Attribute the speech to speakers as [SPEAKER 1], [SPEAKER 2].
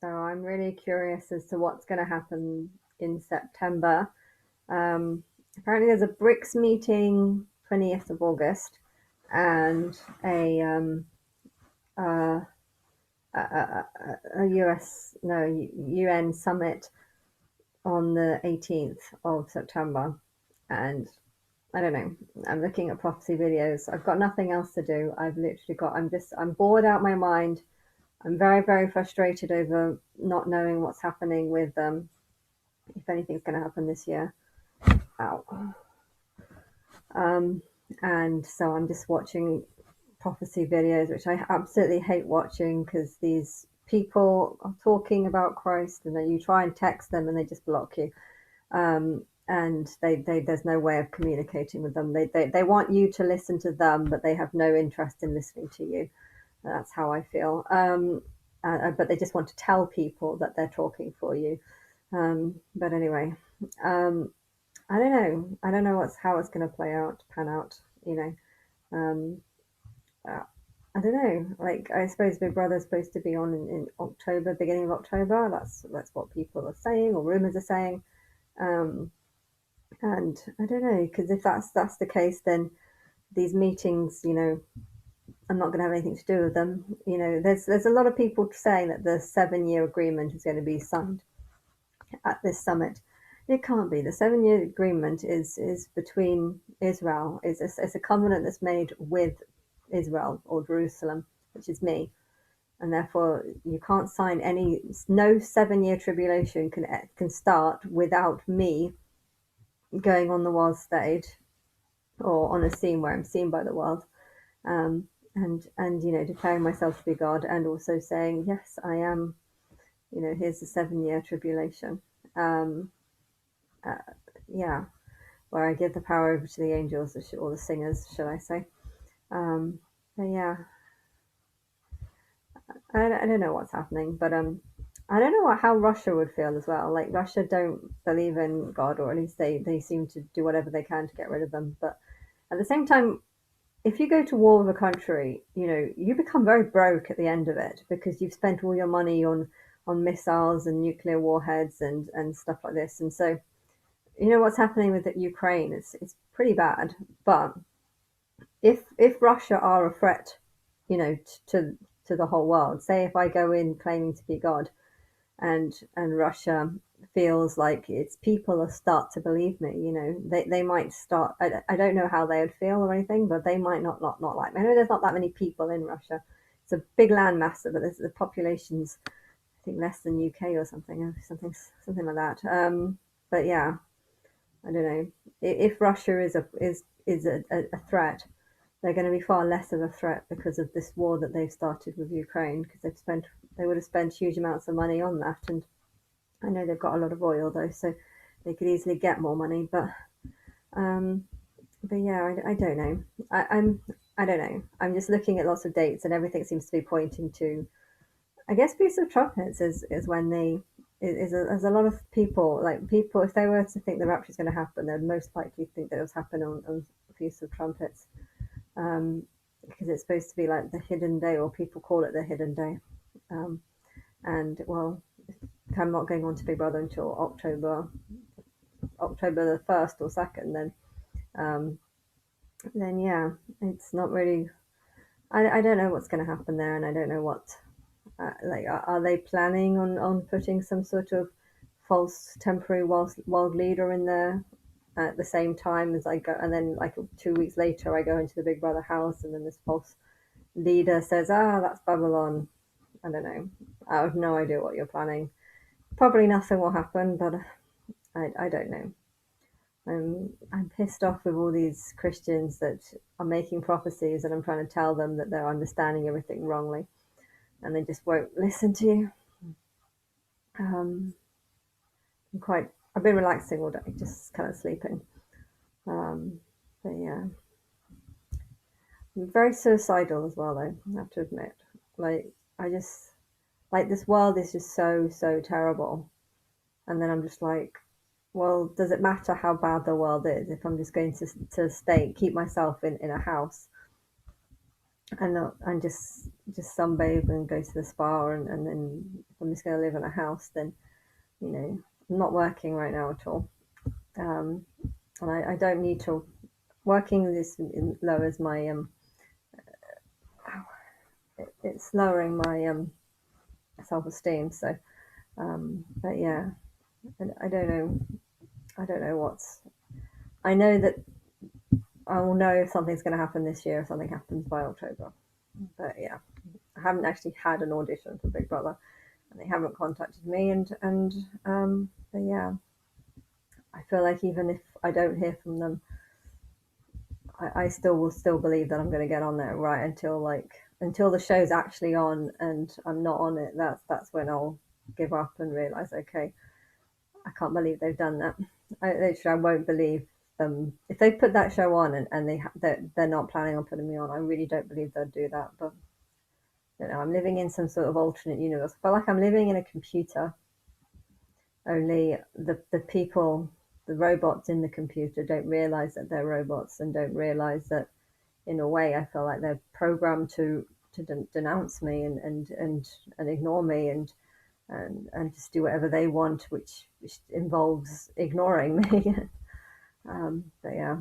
[SPEAKER 1] So I'm really curious as to what's going to happen in September. Apparently, there's a BRICS meeting 20th of August and uh, a US, no, UN summit on the 18th of September. And I don't know. I'm looking at prophecy videos. I've got nothing else to do. I'm bored out my mind. I'm very, very frustrated over not knowing what's happening with if anything's going to happen this year. Ow. Um, and so I'm just watching prophecy videos, which I absolutely hate watching because these people are talking about Christ and then you try and text them and they just block you. And there's no way of communicating with them. They want you to listen to them, but they have no interest in listening to you. That's how I feel. But they just want to tell people that they're talking for you. But anyway, um, I don't know. I don't know how it's going to pan out. You know, um, uh, I don't know. Like I suppose Big Brother's supposed to be on in October, beginning of October. That's what people are saying or rumors are saying. Um, and I don't know because if that's the case, then these meetings, I'm not going to have anything to do with them. There's a lot of people saying that the 7 year agreement is going to be signed at this summit. It can't be. The 7 year agreement is between Israel. It's a covenant that's made with Israel or Jerusalem, which is me, and therefore you can't sign any. No 7 year tribulation can start without me going on the world stage or on a scene where I'm seen by the world. Um, and declaring myself to be God, and also saying, yes, I am. Here's the 7 year tribulation. Um, uh, yeah, where I give the power over to the angels or the singers, should I say? But yeah, I don't know what's happening, but I don't know how Russia would feel as well. Like Russia don't believe in God, or at least they seem to do whatever they can to get rid of them. But at the same time, if you go to war with a country, you become very broke at the end of it because you've spent all your money on missiles and nuclear warheads and stuff like this. And so, what's happening with Ukraine is it's pretty bad. But if Russia are a threat, to the whole world, say if I go in claiming to be God and Russia feels like its people will start to believe me. They might start. I don't know how they would feel or anything, but they might not like me. I know there's not that many people in Russia. It's a big landmass, but the population's I think less than UK or something like that. But yeah, I don't know if Russia is a threat. They're going to be far less of a threat because of this war that they've started with Ukraine because they would have spent huge amounts of money on that. And I know they've got a lot of oil though, so they could easily get more money. Um, but yeah, I don't know. I don't know. I'm just looking at lots of dates, and everything seems to be pointing to. I guess Feast of Trumpets is when there's a lot of people if they were to think the rapture is going to happen, they'd most likely think that it was happen on Feast of Trumpets, because it's supposed to be like the hidden day, or people call it the hidden day. Um, and well, I'm not going on to Big Brother until October the 1st or 2nd, um, then yeah, it's not really. I don't know what's going to happen there, and I don't know what. Are they planning on putting some sort of false temporary world leader in there at the same time as I go, and then like 2 weeks later I go into the Big Brother house, and then this false leader says, "Ah, that's Babylon." I don't know. I have no idea what you're planning. Probably nothing will happen, but I don't know. I'm pissed off with all these Christians that are making prophecies, and I'm trying to tell them that they're understanding everything wrongly, and they just won't listen to you. Um, I've been relaxing all day, just kind of sleeping. Um, but yeah, I'm very suicidal as well, though. I have to admit, like I just like this world is just so terrible, and then I'm just like, well, does it matter how bad the world is if I'm just going to stay keep myself in a house and just sunbathe and go to the spa, and then if I'm just going to live in a house, then I'm not working right now at all. Um, and I don't need to. Working this lowers my it's lowering my self esteem. So, but yeah, I don't know. I don't know what's. I know that I will know if something's going to happen this year if something happens by October. But yeah, I haven't actually had an audition for Big Brother, and they haven't contacted me. But yeah, I feel like even if I don't hear from them, I still will still believe that I'm going to get on there, right, until the show's actually on and I'm not on it. That's when I'll give up and realize, okay, I can't believe they've done that. I won't believe them if they put that show on and they're not planning on putting me on. I really don't believe they'll do that. But I'm living in some sort of alternate universe. I feel like I'm living in a computer. Only the people, the robots in the computer, don't realize that they're robots and don't realize that, in a way, I feel like they're programmed to denounce me and ignore me and just do whatever they want, which involves ignoring me. But yeah.